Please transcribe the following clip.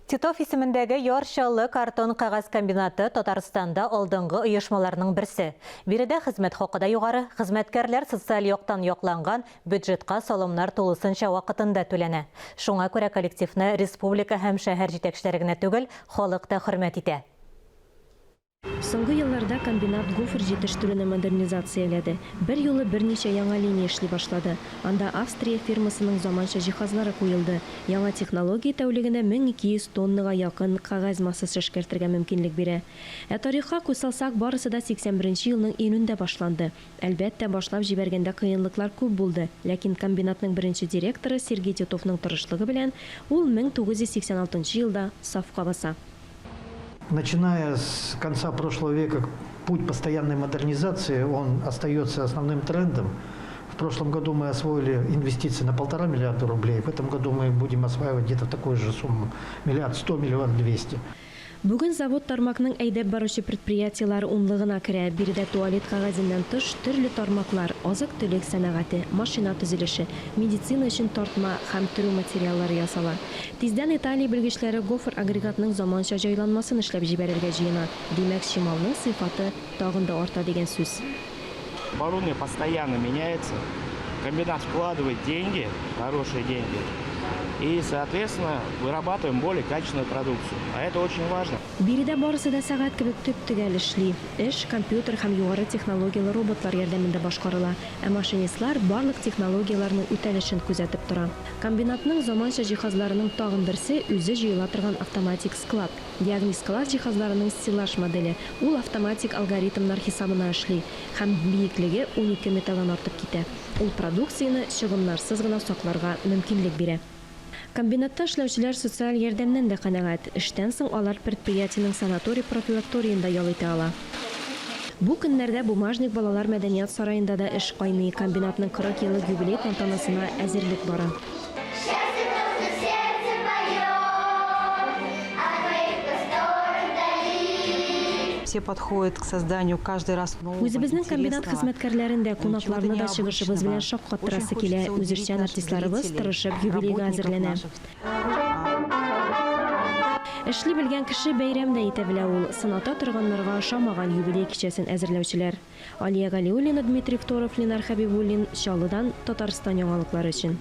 Титов исемендәге Йоршаллы картон қағаз комбинаты Татарстанда алдыңғы ұйышмаларының бірсі. Биредә хезмәт хакы югары, хезмәткәрләр социаль яктан якланган бюджетка салымнар тулысынча вакытында түләнә. Шуңа күрә коллективны республика һәм шәһәр җитәкчеләре генә түгел, халык та хөрмәт итә. Соңгы елларда комбинат гофр җитештерүне модернизацияләде. Бер юлы берничә яңа линия эшли башлады. Анда Австрия фирмасының заманча җиһазлары куелды. Яңа технология тәүлегенә 1200 тоннага якын кагаз массасы эшкәртергә мөмкинлек бирә. Тарихка күз салсак, барысы да 81 елның июнендә башланды. Әлбәттә, башлап җибәргәндә кыенлыклар күп булды, ләкин комбинатның беренче директоры Сергей Титовның тырышлыгы белән ул 1986 елда сафка баса. Начиная с конца прошлого века, путь постоянной модернизации, он остается основным трендом. В прошлом году мы освоили инвестиции на 1,5 миллиарда рублей. В этом году мы будем осваивать где-то такую же сумму. 1 100 000 000 200 000. Бүген завод тармакның әйдәп баручы предприятиеләре унлыгына керә. Биредә туалет кагазыннан тыш төрле тармаклар, азык-төлек сәнәгате, машина төзелеше, медицина өчен тартма һәм төрү материаллары ясала. Тиздән Италия белгечләре гофр агрегатның заманча җайланмасын эшләп җибәрергә җыена. Димәк, шималның сыйфаты тагын да арта дигән сүз. Оборудование постоянно меняется. Комбинат вкладывает деньги, хорошие деньги. И, соответственно, вырабатываем более качественную продукцию. А это очень важно. Биредә барысы да сәгать кебек төп-төгәл эшли. Эш компьютер һәм югары технологиялы роботлар ярдәмендә башкарыла. Ә машинистлар барлык технологияларның үтәлешен күзәтеп тора. Комбинатның заманча җиһазларының тагын берсе үзе җыела торган автоматик склад. Ягъни склад җиһазларының стеллаж моделе. Ул автоматик алгоритмнар хисабына эшли һәм биеклеге 12 метрдан артып китә. Ул продукцияны чыгымнарсыз гына сакларга мөмкинлек бирә. Комбинатта эшләүчеләр социаль ярдәмнән дә канәгать. Эштән соң алар предприятиенең санаторий-профилакториенда ял итә ала. Бу көннәрдә Бумажник балалар мәдәният сараенда да эш кайный. Комбинатның 40 еллык юбилей тантанасына әзерлек бара. Все подходят к созданию каждый раз нового. Үзебезнең комбинат хезмәткәрләрендә кунакларны да чыгышыбыз белән шаккаттырасы килә. Үзешчән артистларыбыз тырышып юбилейга әзерләнә. Эшли белгән кеше бәйрәмдә итә белә ул. Сыната торганнарга ошамаган юбилей кичәсен әзерләүчеләр. Алия Галиуллина, Дмитрий Второв, Ленар Хабибуллин, Чаллыдан, Татарстан яңалыклары өчен.